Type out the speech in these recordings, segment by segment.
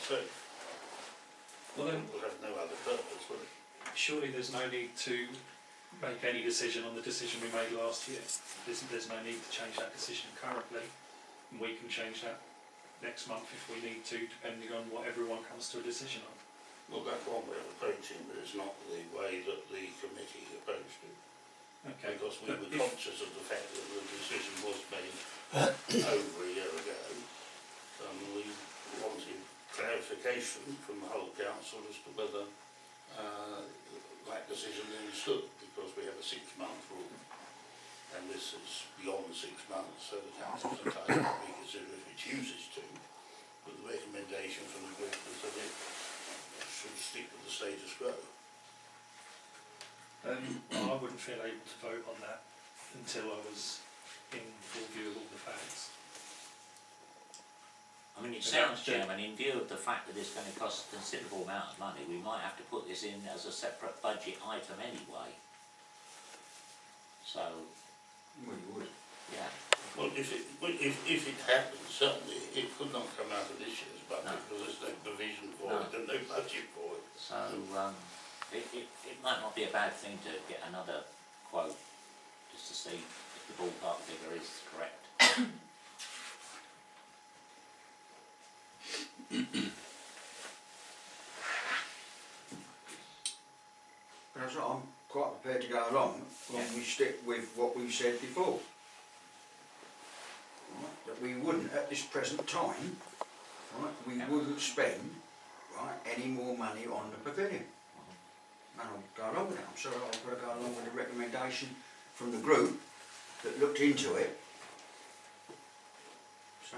faith. Well then, It will have no other purpose, will it? surely there's no need to make any decision on the decision we made last year. There's no need to change that decision currently, and we can change that next month if we need to, depending on what everyone comes to a decision on. Well, that's one way of approaching, but it's not the way that the committee approached it. Okay. Because we But were if- conscious of the fact that the decision was made over a year ago, and we wanted clarification from the whole council as to whether that decision then stood, because we have a 6-month rule, and this is beyond 6 months, so the council's entitled to reconsider if it chooses to, but the recommendation from the group was that it should stick with the status quo. I wouldn't feel able to vote on that until I was in full view of all the facts. I mean, it sounds, Chairman, in view of the fact that it's going to cost a considerable amount of money, we might have to put this in as a separate budget item anyway. So, Well, you would. yeah. Well, if it happens, certainly it could not come out of this year's budget, No. because there's no provision for No. it and no budget for it. So, it might not be a bad thing to get another quote, just to see if the ballpark figure is correct. But as I'm quite prepared to go along when we stick with what we said before. Right, that we wouldn't, at this present time, right, we wouldn't spend, right, any more money on the pavilion. And I'll go along with that. I'm sorry, I've got to go along with the recommendation from the group that looked into it. So,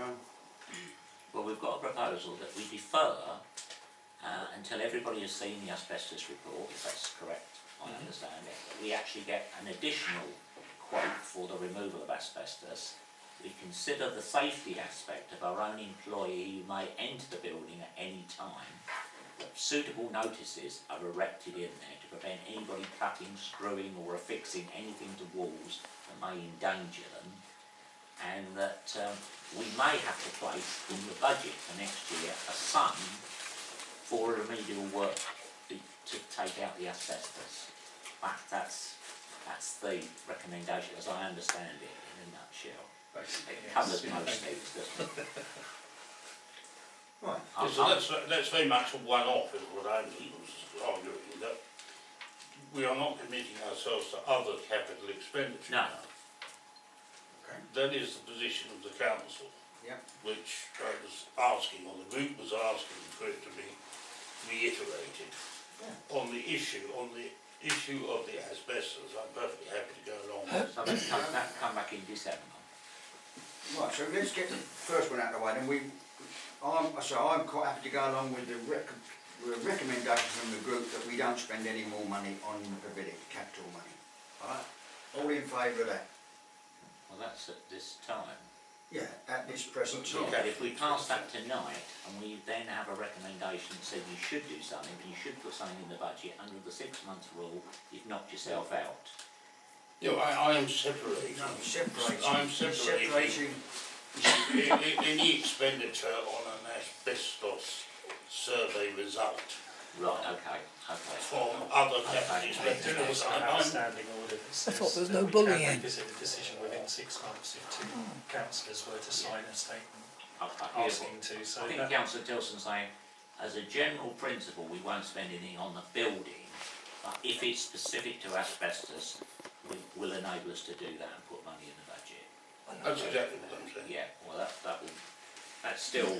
Well, we've got a proposal that we defer until everybody has seen the asbestos report, if that's correct, I understand it. That we actually get an additional quote for the removal of asbestos. We consider the safety aspect of our own employee who may enter the building at any time. That suitable notices are erected in there to prevent anybody cutting, screwing or affixing anything to walls that may endanger them. And that we may have to place in the budget for next year a sum for remedial work to take out the asbestos. That's the recommendation as I understand it in a nutshell. Basically, It yes. covers Yeah, most thank you. things, doesn't it? right. So that's very much a one-off, is what I was arguing, that we are not committing ourselves to other capital expenditure No. now. Okay. That is the position of the council, Yeah. which I was asking, or the group was asking for it to be reiterated. Yeah. On the issue of the asbestos, I'm perfectly happy to go along with. So that come back in December. Right, so let's get the first one out of the way. Then I'm quite happy to go along with the recommendation from the group that we don't spend any more money on the pavilion, capital money. Alright, all in favour of that? Well, that's at this time. Yeah, at this present time. But if we pass that tonight and we then have a recommendation that says you should do something, you should put something in the budget under the 6-month rule, you've knocked yourself out. You know, I am separating. No, separating. I'm separating any expenditure on an asbestos survey result Right, okay. from other capital There expenditure. was an outstanding order that says I thought there was that no we bullying. can revisit the decision within 6 months if 2 councillors were to sign a statement I hear asking to. So I think that, Councillor Tilson saying, as a general principle, we won't spend anything on the building, but if it's specific to asbestos, will enable us to do that and put money in the budget. That's exactly what I'm saying. Yeah, well that's still,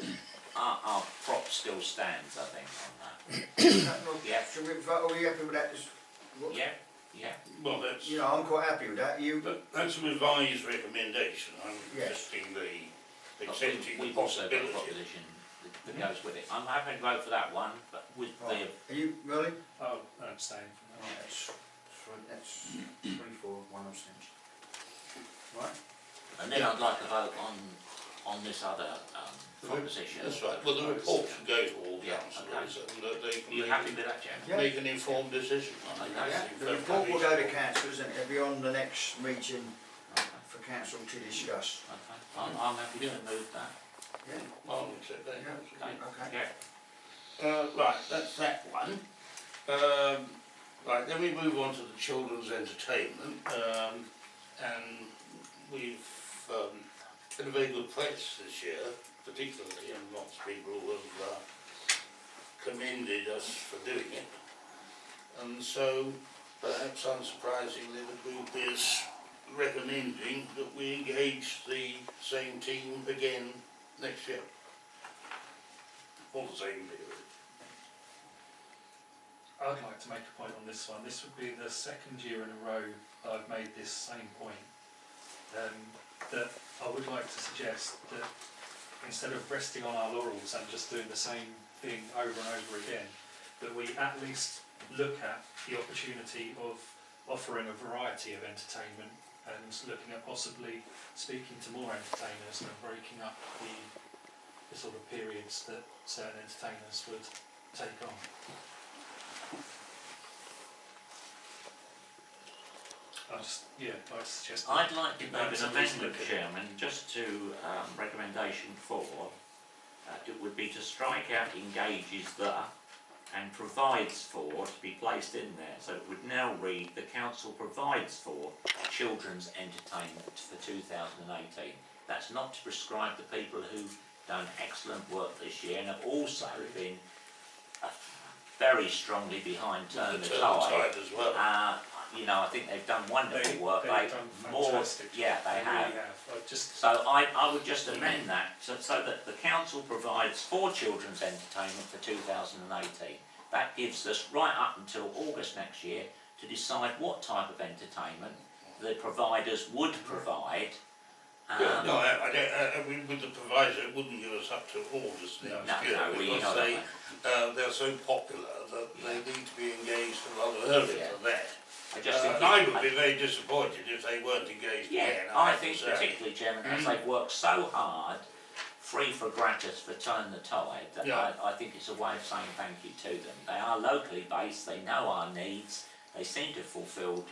our prop still stands, I think, on that. Yeah. Should we vote, are we happy with that? Yeah. Well, that's, You know, I'm quite happy with that. You? that's a revised recommendation. I'm Yes. accepting the We've also got a possibility. proposition that goes with it. I'm happy to vote for that one, but with Right. Are you, Merlin? I'll abstain from that. Right, that's 3, 4, 1 abstention. Right. and then I'd like a vote on this other proposition. That's right. Well, the report should go to all Yeah, councillors and that they Are you can happy with that, Chairman? Yeah. make an informed decision. Yeah, the report will go to councillors and it'll be on the next meeting for council to discuss. Okay. I'm happy to move that. Yeah. I'll accept that. Yeah. Okay. Okay. Yeah. Right, that's that one. Right, then we move on to the children's entertainment, and we've had a very good press this year, particularly, and lots of people have commended us for doing it. And so, perhaps unsurprisingly, the group is recommending that we engage the same team again next year, for the same period. I'd like to make a point on this one. This would be the second year in a row I've made this same point. That I would like to suggest that instead of resting on our laurels and just doing the same thing over and over again, that we at least look at the opportunity of offering a variety of entertainment and looking at possibly speaking to more entertainers and breaking up the sort of periods that certain entertainers would take on. I suggest. I'd like to make an something to amendment, look at. Chairman, just to recommendation 4. It would be to strike out engages the and provides for to be placed in there. So it would now read, the council provides for children's entertainment for 2018. That's not to prescribe the people who've done excellent work this year and have also been very strongly behind Turn the Tide. As well. You know, I think they've done wonderful work. They've done fantastic. Yeah, they have. Really So I would just amend that so that the council provides for children's entertainment for 2018. That gives us right up until August next year to decide what type of entertainment the providers would provide. No, I don't, with the proviso, it wouldn't give us up to August next year, because they're so popular that they need to be engaged rather earlier than that. I just think I would be very disappointed if they weren't engaged again. I think particularly, Chairman, as they've worked so hard, free for gratis for Turn the Tide, that I think it's a way of saying thank you to them. They are locally based, they know our needs, they seem to have fulfilled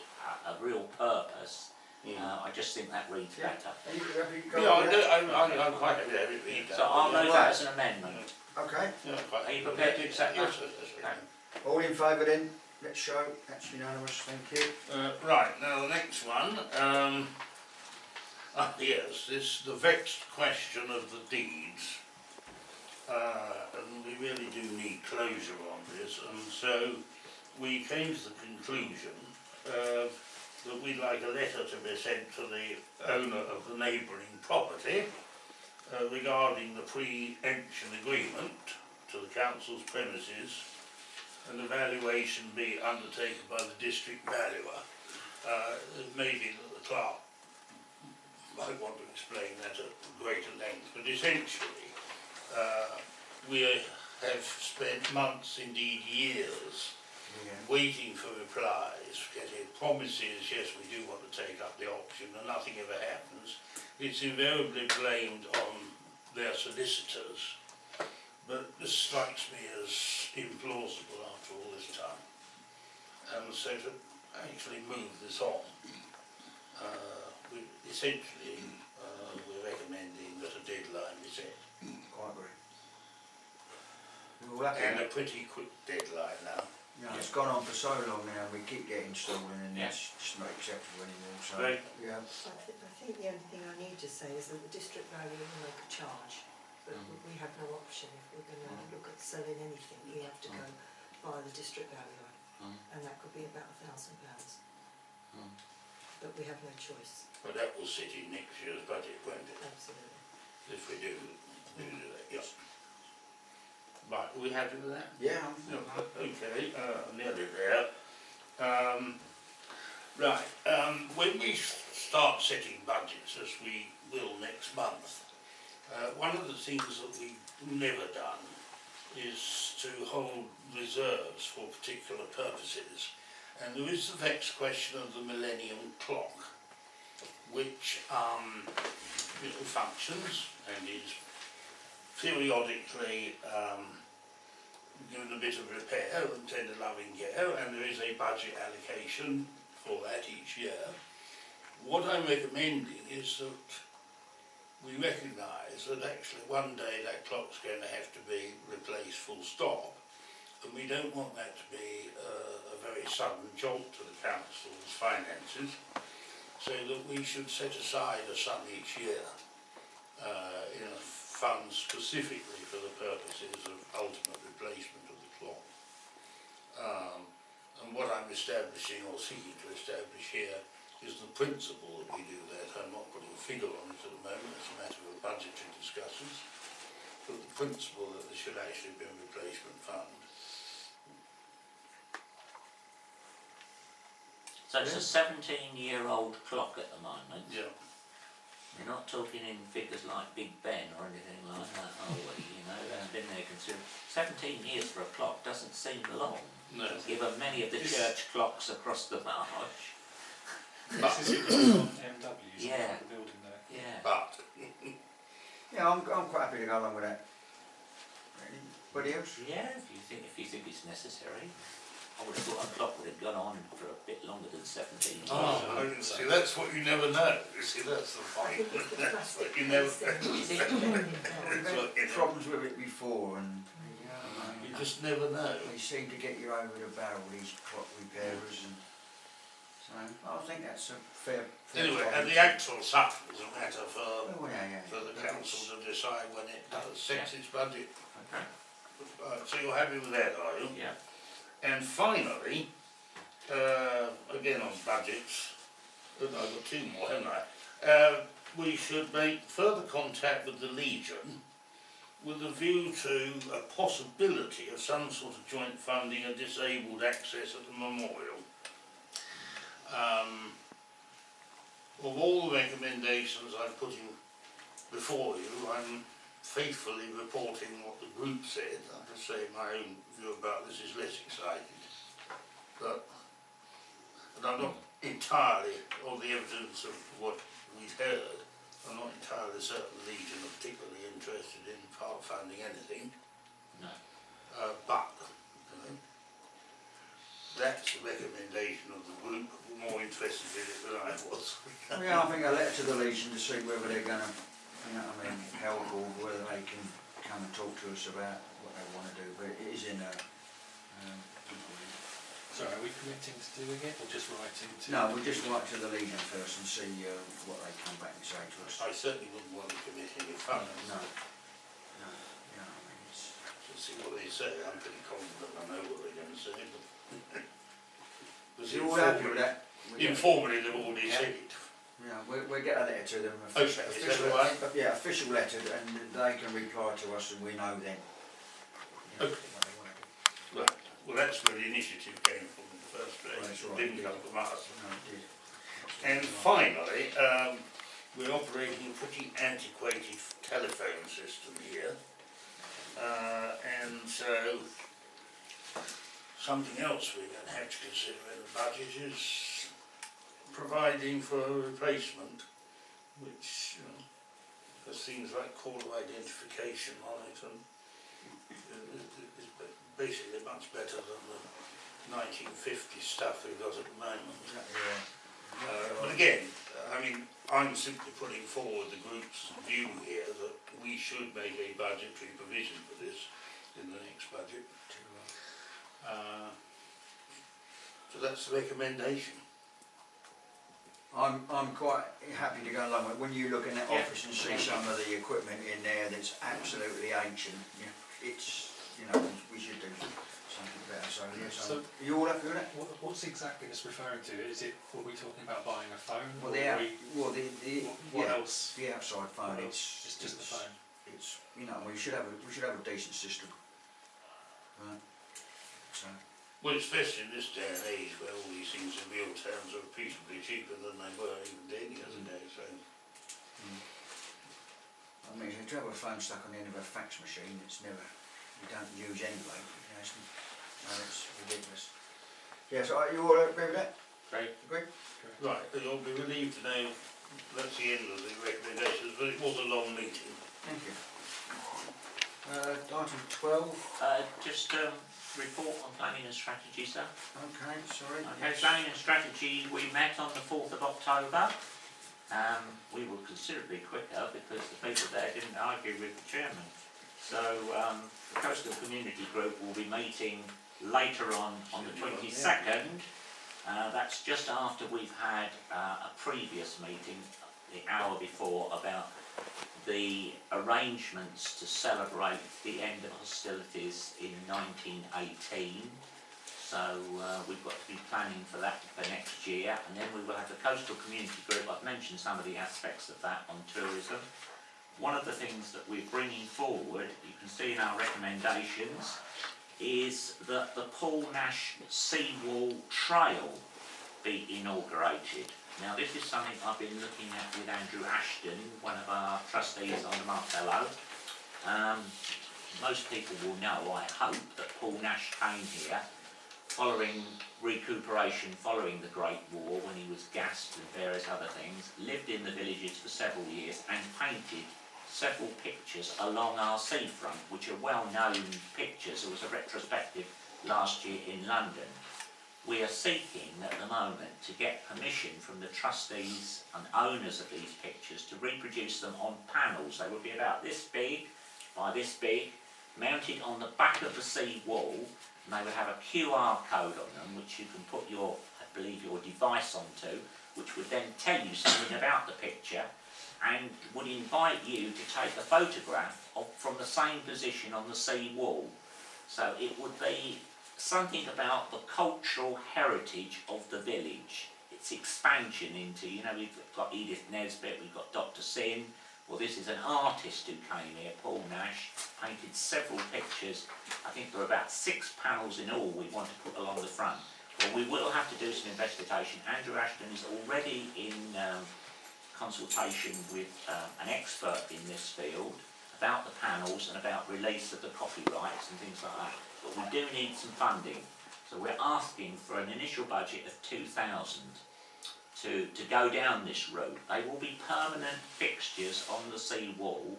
a real purpose. I just think that reads better. I'm quite happy to have it read that. So I'll note that as an amendment. Okay, Are you prepared to accept that? all in favour then? Let's show, that's unanimous, thank you. Right, now the next one, yes, the vexed question of the deeds. And we really do need closure on this, and so we came to the conclusion that we'd like a letter to be sent to the owner of the neighbouring property regarding the pre-emption agreement to the council's premises, and the valuation be undertaken by the district valuer. It may be that the clerk might want to explain that at greater length, but essentially we have spent months, indeed years, waiting for replies, getting promises, yes we do want to take up the option, and nothing ever happens. It's invariably blamed on their solicitors, but this strikes me as implausible after all this time. And so to actually move this on, we're recommending that a deadline be set. Quite agree. We're all happy And now. a pretty quick deadline now. Yeah, it's gone on for so long now, we keep getting stolen and Yeah. it's just not acceptable anymore, so. Right. Yeah. I think the only thing I need to say is that the district valuer will make a charge, but we have no option. If we're going to look at selling anything, we have to go via the district valuer, and that could be about £1,000. But we have no choice. But that will sit in next year's budget, won't it? Absolutely. If we do that, yes. Right, are we happy with that? Yeah. Okay, nearly there. When we start setting budgets, as we will next month, one of the things that we've never done is to hold reserves for particular purposes. And there is the vexed question of the Millennium Clock, which functions and is periodically given a bit of repair and tender loving care, and there is a budget allocation for that each year. What I'm recommending is that we recognise that actually one day that clock's going to have to be replaced replaced full stop. And we don't want that to be a very sudden jolt to the council's finances, so that we should set aside a sum each year in a fund specifically for the purposes of ultimate replacement of the clock. And what I'm establishing or seeking to establish here is the principle that we do that. I'm not putting a figure on it at the moment, it's a matter of budgetary discussions, but the principle that there should actually be a replacement fund. So it's a 17-year-old clock at the moment. Yeah. We're not talking in figures like Big Ben or anything like that, are we? You know, that's been there considered. 17 years for a clock doesn't seem long, No. given many of the church clocks across the marsh. This is on MW's Yeah. the building there. Yeah. But Yeah, I'm quite happy to go along with that. Anybody else? Yeah, if you think it's necessary. I would have thought a clock would have gone on for a bit longer than 17 years. see, that's what you never know. You see, that's the I point. think it's the That's plastic what you never. case that Is it? We've That's what you had know. problems with it before, and You just never know. they seem to get you over the barrel, these clock repairers, and so I think that's a fair Anyway, point. and the actual sum is a matter for Oh, yeah. the council to decide when it sets its budget. Okay. So you're happy with that, are you? Yeah. And finally, again on budgets, I've got two more, haven't I? We should make further contact with the Legion with a view to a possibility of some sort of joint funding of disabled access at the memorial. Of all the recommendations I'm putting before you, I'm faithfully reporting what the group said. I'll just say my own view about this is less excited. And I'm not entirely, all the evidence of what we've heard, I'm not entirely certain the Legion are particularly interested in part funding anything. No. But, you know, that's the recommendation of the group, more interested in it than I was. Yeah, I think a letter to the Legion to see whether they're going to, help, or whether they can come and talk to us about what they want to do. But it is in a. So are we committing to doing it or just writing to? No, we'll just write to the Legion first and see what they come back and say to us. I certainly wouldn't want to commit any funds. No. To see what they say, I'm pretty confident I know what they're going to say. But You're all happy with that? informally, they've already Yeah. said it. Yeah, we'll get a letter to them. Okay, is that all right? Yeah, official letter, and they can reply to us, and we know then. Okay. What they want to do. Right, well that's where the initiative came from in the first place, That's it right, didn't indeed. come from us. No, it did. And finally, we're operating a pretty antiquated telephone system here. And so, something else we're going to have to consider in the budget is providing for a replacement, which has things like caller identification on it, and is basically much better than the 1950 stuff we've got at the moment. But again, I'm simply putting forward the group's view here that we should make a budgetary provision for this in the next budget. So that's the recommendation. I'm quite happy to go along with it. When you look in that Yeah. office and see some of the equipment in there that's absolutely ancient, it's, we should do something better. So, yes, So- are you all happy with that? What's exactly this referring to? Is it, were we talking about buying a phone? Well, or the, are out, we, well, what yeah, else? the outside phone, What it's just the phone. It's, we should have a decent system. Right. So, Well, especially in this day and age where all these things in real terms are appreciably cheaper than they were even 10 years ago. So to have a phone stuck on the end of a fax machine, it's never, you don't use anyway. It's ridiculous. Yeah, so are you all agree with that? Great. Agree? right, you'll be relieved to know that's the end of the recommendations, but it was a long meeting. Thank you. Item 12. Just report on planning and strategy, sir. Okay, sorry. Okay, planning and strategy, we met on the 4th of October. We were considerably quicker because the people there didn't argue with the chairman. So the Coastal Community Group will be meeting later on the 22nd. That's just after we've had a previous meeting the hour before about the arrangements to celebrate the end of hostilities in 1918. So we've got to be planning for that for next year, and then we will have the Coastal Community Group. I've mentioned some of the aspects of that on tourism. One of the things that we're bringing forward, you can see in our recommendations, is that the Paul Nash Seawall Trail be inaugurated. Now this is something I've been looking at with Andrew Ashton, one of our trustees on the Martello. Most people will know, I hope, that Paul Nash came here following recuperation following the Great War, when he was gassed and various other things, lived in the villages for several years and painted several pictures along our seafront, which are well-known pictures. There was a retrospective last year in London. We are seeking at the moment to get permission from the trustees and owners of these pictures to reproduce them on panels. They would be about this big by this big, mounted on the back of the sea wall, and they would have a QR code on them which you can put your, I believe, your device onto, which would then tell you something about the picture and would invite you to take a photograph from the same position on the sea wall. So it would be something about the cultural heritage of the village, its expansion into, you know, we've got Edith Nesbit, we've got Dr. Sin. Well, this is an artist who came here, Paul Nash, painted several pictures. I think there are about 6 panels in all we want to put along the front. Well, we will have to do some investigation. Andrew Ashton is already in consultation with an expert in this field about the panels and about release of the copyrights and things like that. But we do need some funding. So we're asking for an initial budget of 2,000 to go down this route. They will be permanent fixtures on the sea wall,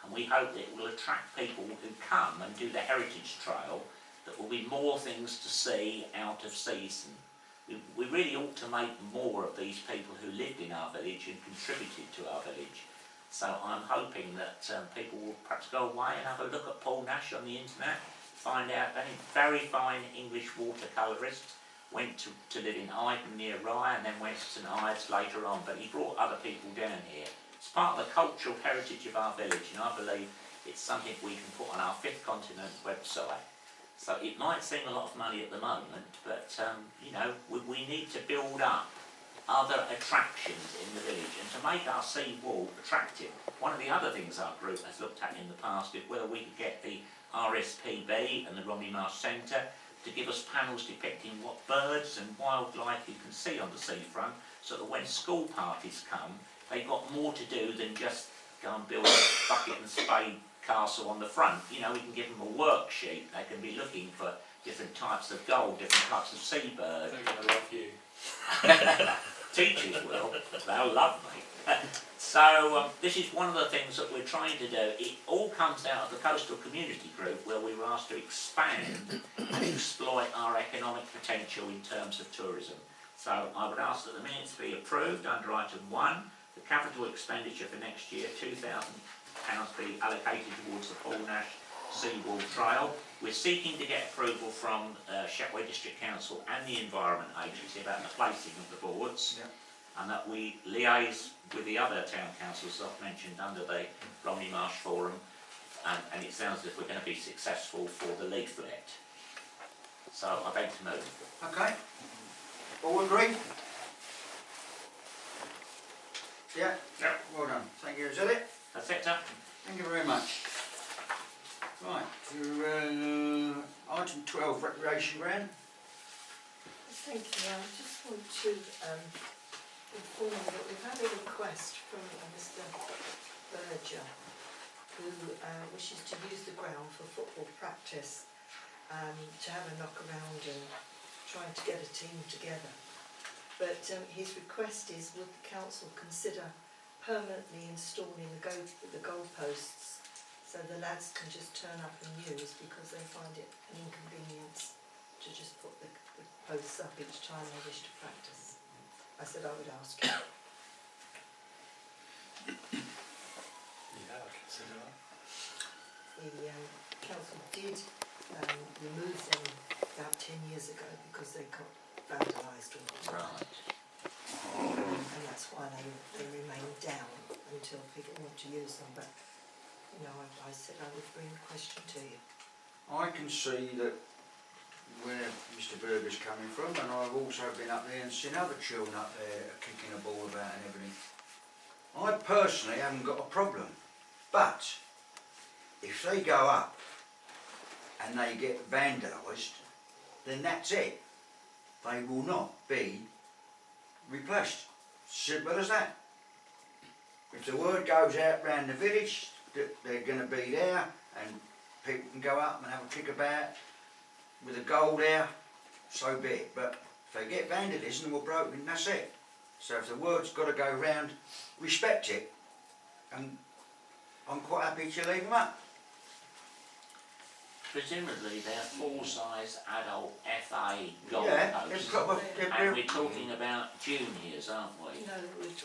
and we hope that it will attract people who come and do the heritage trail. That will be more things to see out of season. We really ought to make more of these people who lived in our village and contributed to our village. So I'm hoping that people will perhaps go away and have a look at Paul Nash on the internet, find out that he's very fine English watercolourist, went to live in Iden near Rye and then went to St Ives later on, but he brought other people down here. It's part of the cultural heritage of our village, and I believe it's something we can put on our Fifth Continent website. So it might seem a lot of money at the moment, but you know, we need to build up other attractions in the village and to make our sea wall attractive. One of the other things our group has looked at in the past is whether we could get the RSPB and the Romney Marsh Centre to give us panels depicting what birds and wildlife you can see on the seafront, so that when school parties come, they've got more to do than just go and build a bucket and spade castle on the front. You know, we can give them a worksheet. They can be looking for different types of gull, different types of seabird. They're going to love you. Teachers will. They'll love me. So this is one of the things that we're trying to do. It all comes out of the Coastal Community Group, where we were asked to expand and exploit our economic potential in terms of tourism. So I would ask that the minutes be approved under item 1. The capital expenditure for next year, £2,000 be allocated towards the Paul Nash Seawall Trail. We're seeking to get approval from Shetway District Council and the Environment Agency about the placing of the boards, and that we liaise with the other town councils that I've mentioned under the Romney Marsh Forum, and it sounds as if we're going to be successful for the leaflet. So I beg to move. Okay. All agreed? Yeah? Yep. Well done. Thank you. Is that it? That's it, sir. Thank you very much. Right, to item 12, recreation grant. Thank you. I just want to inform you that we've had a request from Mr. Berger, who wishes to use the ground for football practice, to have a knock around and trying to get a team together. But his request is, would the council consider permanently installing the goalposts so the lads can just turn up and use, because they find it an inconvenience to just put the posts up each time they wish to practice. I said I would ask you. Yeah, I consider that. the council did remove them about 10 years ago because they got vandalised all the time. Right. And that's why they remain down until people want to use them. But, you know, I said I would bring the question to you. I can see that where Mr Berger's coming from, and I've also been up there and seen other children up there kicking a ball about and everything. I personally haven't got a problem, but if they go up and they get vandalised, then that's it. They will not be replaced. Simple as that. If the word goes out round the village that they're going to be there and people can go up and have a kick about with a goal there, so be it. But if they get vandalism or broken, that's it. So if the word's got to go round, respect it. And I'm quite happy to leave them up. Presumably they're full-size adult FA goal Yeah, posts. And we're talking about juniors, aren't we? No,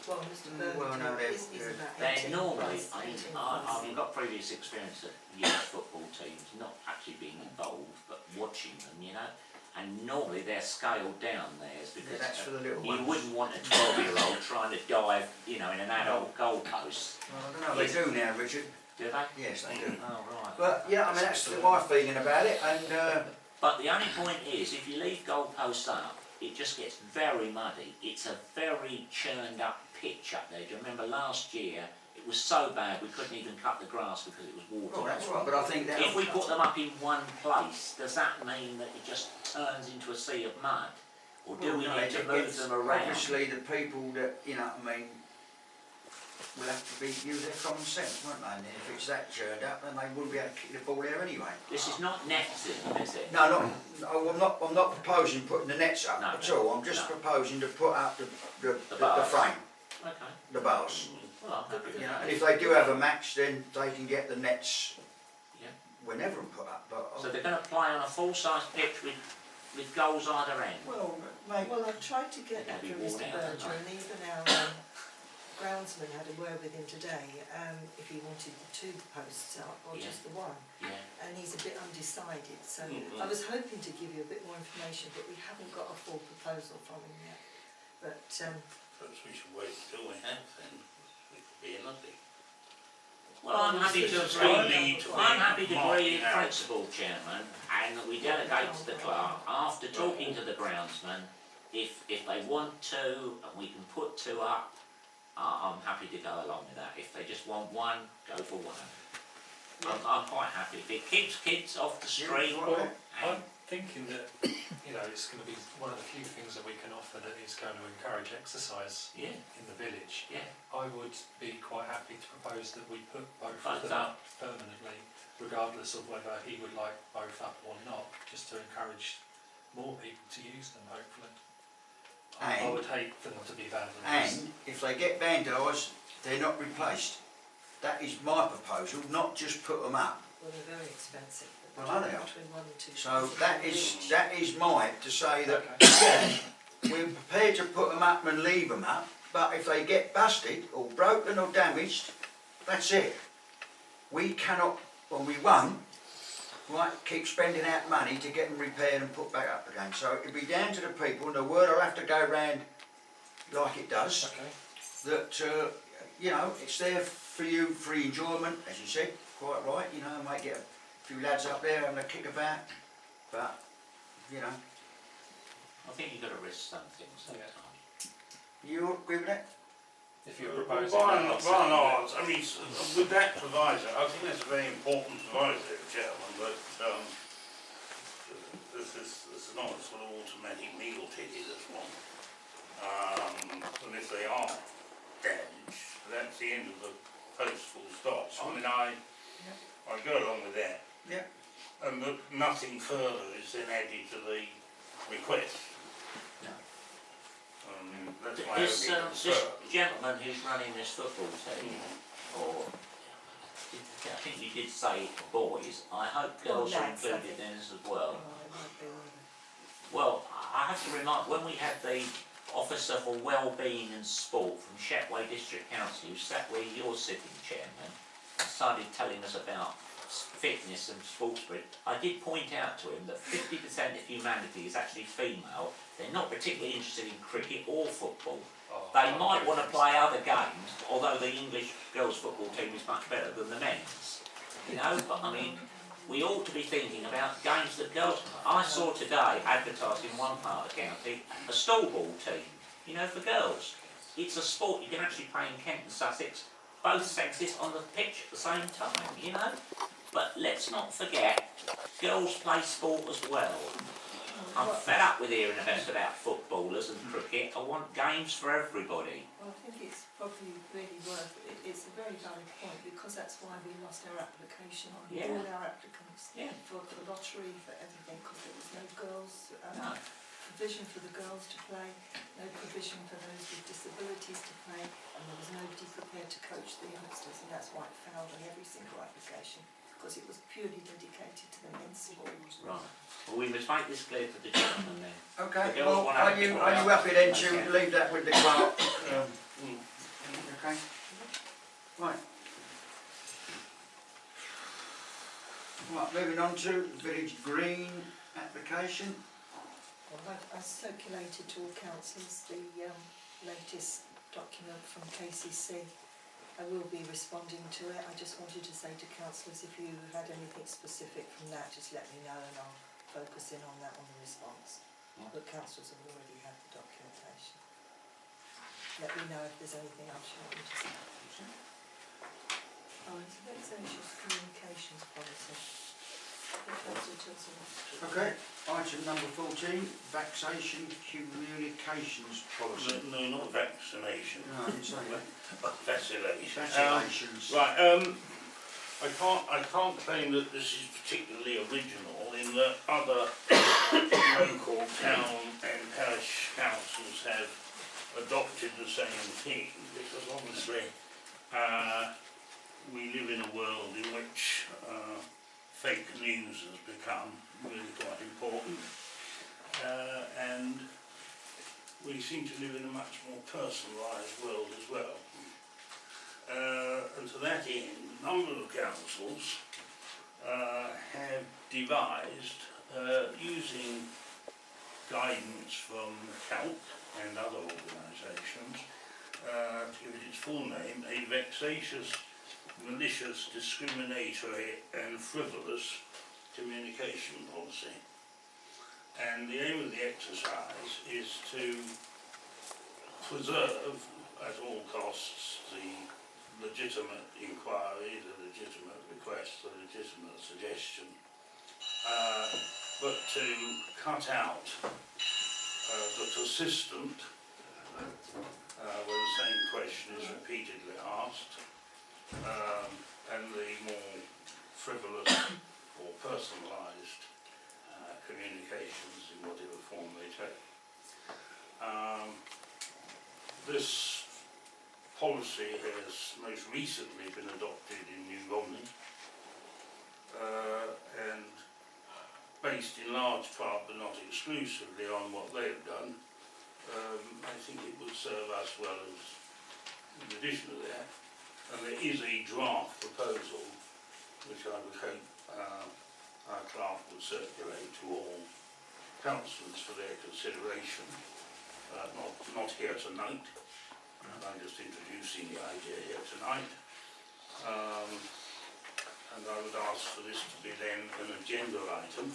well, Mr. Well, no, Berger they're- is about They're 18 normally, plus, I mean, 18 I've plus. got previous experience at youth football teams, not actually being involved, but watching them, you know. And normally they're scaled down theirs Yeah, because that's for the little you ones. wouldn't want a 12-year-old trying to dive, you know, in an adult goalpost. Well, I don't know, they do now, Richard. Do they? Yes, they do. Oh, right. But yeah, I mean, that's my feeling about it. And But the only point is, if you leave goalposts up, it just gets very muddy. It's a very churned up pitch up there. Do you remember last year? It was so bad we couldn't even cut the grass because it was water. well, that's right. But I think that If we put them up in one place, does that mean that it just turns into a sea of mud? Or do we need to move them around? Obviously, the people that, you know what I mean, will have to use their common sense, won't they? And if it's that churned up, then they wouldn't be able to kick the ball there anyway. This is not nets in them, is it? No, I'm not proposing putting the nets up No, at all. I'm just no. proposing to put up the bars. frame, Okay. the bars. Well, I'm happy with You know, that. and if they do have a match, then they can get the nets Yeah. whenever and put up. But So they're going to play on a full-size pitch with goals either end? well, mate, Well, I've tried to get that They'll from be worn Mr. out, Berger, won't and even our groundsman had a word with him today, if he wanted the 2 posts up or Yeah. just the 1. Yeah. And he's a bit undecided, so Mhm. I was hoping to give you a bit more information, but we haven't got a full proposal from him yet. But Perhaps we should wait until we have then. It could be nothing. Well, I'm happy to This is agree. going to need to be I'm happy to agree in marked out. principle, Chairman, and that we delegate to the clerk after talking to the groundsman. If they want to, and we can put 2 up, I'm happy to go along with that. If they just want 1, go for 1. I'm quite happy. If it keeps kids off the street, Yeah, Well, and I'm thinking that, you know, it's going to be one of the few things that we can offer that is going to encourage exercise yeah, in the village. yeah. I would be quite happy to propose that we put both Both of them up. up permanently, regardless of whether he would like both up or not, just to encourage more people to use them, hopefully. I And- would hate for them to be vandalised. and if they get vandalised, they're not replaced. That is my proposal, not just put them up. well, they're very expensive. Well, I know. Between 1 and 2. So that is mine to say that Okay. we're prepared to put them up and leave them up, but if they get busted or broken or damaged, that's it. We cannot, well, we won't, right, keep spending out money to get them repaired and put back up again. So it'll be down to the people, and the word will have to go round like it does, Okay. that, you know, it's there for you, for enjoyment, as you said, quite right, you know, might get a few lads up there having a kick about, but, you know, I think you've got to risk some things Yeah. sometimes. you agree with that? If you're proposing By that, and I'll second that. large, I mean, with that proviso, I think that's a very important proviso, Chairman, but this is not a sort of automatic meal ticket, this one. And if they are damaged, that's the end of the post full stop. I mean, I go along with that. Yeah. And that nothing further is then added to the request. No. That's my This, only this concern. gentleman who's running this football team, or I think you did say boys, I hope girls are lads, I included think. in this as well. Oh, it might be either. Well, I have to remark, when we had the Officer for Wellbeing and Sport from Shetway District Council, who sat where you're sitting, Chairman, and started telling us about fitness and sports spirit, I did point out to him that 50% of humanity is actually female. They're not particularly interested in cricket or football. They might want to play other games, although the English girls' football team is much better than the men's. You know, but I mean, we ought to be thinking about games that girls... I saw today, advertised in one part of the county, a stallball team, you know, for girls. It's a sport you can actually play in Kent and Sussex, both sexes on the pitch at the same time, you know? But let's not forget, girls play sport as well. I'm fed up with hearing about footballers and cricket. I want games for everybody. Well, I think it's probably really worth it. It's a very valid point because that's why we lost our application on all our applicants for the lottery, for everything, because there was no girls, provision for the girls to play, no provision for those with disabilities to play, and there was nobody prepared to coach the youngsters, and that's why it failed on every single application, because it was purely dedicated to the men's sport. Right. Well, we must make this clear to the gentleman then. Okay, well, are you happy then to leave that with the clerk? Okay. Right. Right, moving on to Village Green application. Well, I circulated to all councillors the latest document from KCC. I will be responding to it. I just wanted to say to councillors, if you had anything specific from that, just let me know and I'll focus in on that on the response. But councillors have already had the documentation. Let me know if there's anything else you want me to say. Oh, it's a vexatious communications policy. Okay, item number 14, vaccination communications policy. No, not vaccination. No, I didn't say that. Vaccination. Vaccinations. Right, I can't claim that this is particularly original in that other local town and parish councils have adopted the same thing, because obviously we live in a world in which fake news has become really quite important, and we seem to live in a much more personalised world as well. And to that end, a number of councils have devised, using guidance from CALC and other organisations, to give it its full name, a vexatious, malicious, discriminatory and frivolous communication policy. And the aim of the exercise is to preserve at all costs the legitimate inquiry, the legitimate request, the legitimate suggestion, but to cut out the persistent, where the same question is repeatedly asked, and the more frivolous or personalised communications in whatever form they take. This policy has most recently been adopted in New Romney, and based in large part but not exclusively on what they have done, I think it would serve us well as in addition to that. And there is a draft proposal which I would hope our clerk would circulate to all councillors for their consideration. Not here tonight. I'm just introducing the idea here tonight. And I would ask for this to be then an agenda item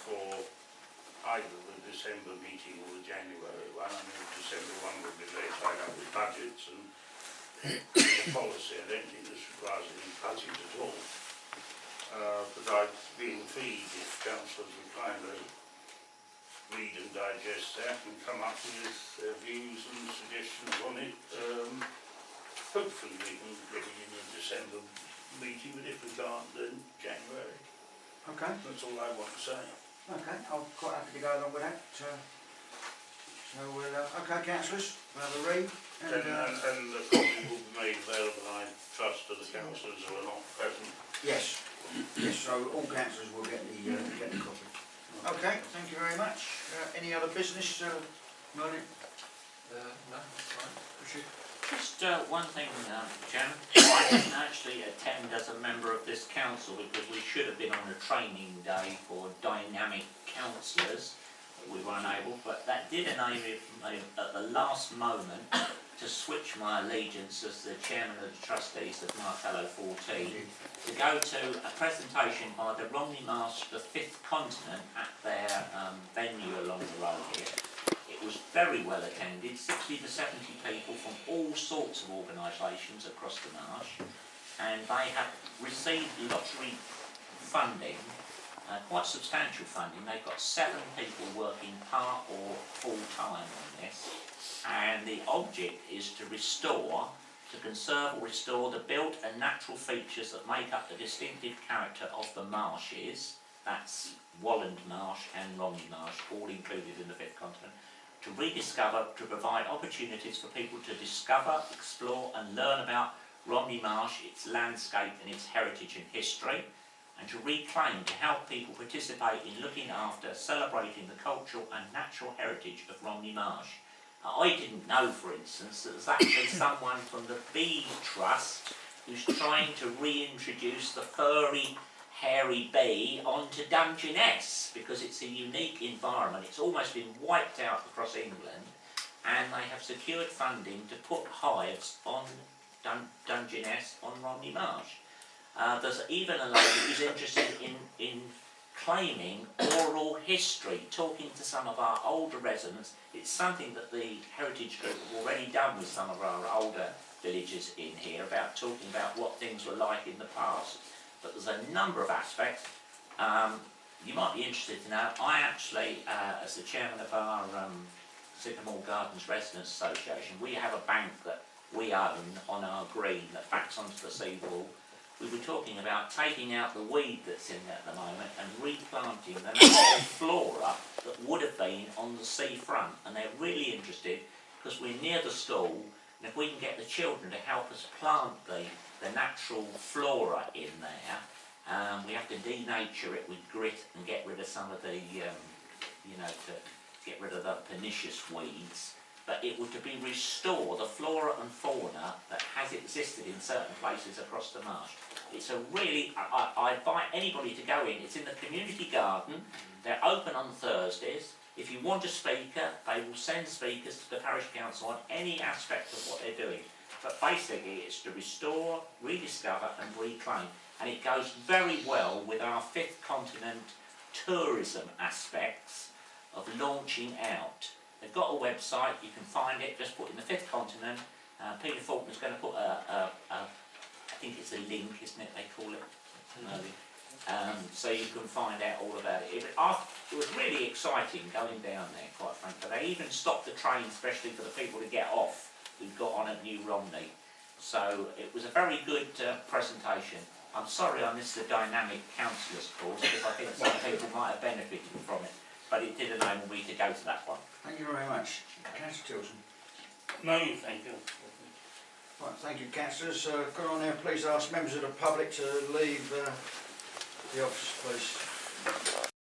for either the December meeting or the January one. I mean, the December one would be very tied up with budgets and the policy. I don't think this requires any budget at all. But I'd be intrigued if councillors would kindly read and digest that and come up with their views and suggestions on it. Hopefully we can get it in the December meeting, but if we can't, then January. Okay. That's all I want to say. Okay, I'm quite happy to go along with that. So we'll, okay, councillors, we'll have a read. And the copy will be made available, I trust, to the councillors who are not present. Yes, yes. So all councillors will get the copy. Okay, thank you very much. Any other business, Merlin? No, that's fine. Just one thing, Chairman. I didn't actually attend as a member of this council because we should have been on a training day for dynamic councillors. We were unable, but that did enable me at the last moment to switch my allegiance as the chairman of the trustees of Martello 14 to go to a presentation by the Romney Marsh, the Fifth Continent, at their venue along the road here. It was very well attended, 60 to 70 people from all sorts of organisations across the marsh, and they have received lottery funding, quite substantial funding. They've got 7 people working part or full time on this, and the object is to conserve or restore the built and natural features that make up the distinctive character of the marshes. That's Walland Marsh and Romney Marsh, all included in the Fifth Continent. To rediscover, to provide opportunities for people to discover, explore and learn about Romney Marsh, its landscape and its heritage and history, and to reclaim, to help people participate in looking after, celebrating the cultural and natural heritage of Romney Marsh. I didn't know, for instance, that there's actually someone from the Bee Trust who's trying to reintroduce the furry, hairy bee onto Dymchurch because it's a unique environment. It's almost been wiped out across England, and they have secured funding to put hives on Dymchurch on Romney Marsh. There's even a lady who's interested in claiming oral history, talking to some of our older residents. It's something that the Heritage Group have already done with some of our older villagers in here, about talking about what things were like in the past. But there's a number of aspects. You might be interested to know, I actually, as the chairman of our Sycamore Gardens Residents Association, we have a bank that we own on our green that backs onto the seawall. We were talking about taking out the weed that's in there at the moment and replanting the natural flora that would have been on the seafront. And they're really interested because we're near the school, and if we can get the children to help us plant the natural flora in there, we have to denature it with grit and get rid of some of the, to get rid of the pernicious weeds. But it would to be restore the flora and fauna that has existed in certain places across the marsh. It's a really, I invite anybody to go in. It's in the community garden. They're open on Thursdays. If you want a speaker, they will send speakers to the parish council on any aspect of what they're doing. But basically it's to restore, rediscover and reclaim. And it goes very well with our Fifth Continent tourism aspects of launching out. They've got a website, you can find it, just put in the Fifth Continent. Peter Faulkner's going to put I think it's a link, isn't it, they call it? So you can find out all about it. It was really exciting going down there, quite frankly. They even stopped the train, especially for the people to get off who got on at New Romney. So it was a very good presentation. I'm sorry I missed the dynamic councillors course because I think some people might have benefited from it. But it did enable me to go to that one. Thank you very much. Councillor Tilson. No, thank you. Right, thank you, councillors. Could I now please ask members of the public to leave the office, please?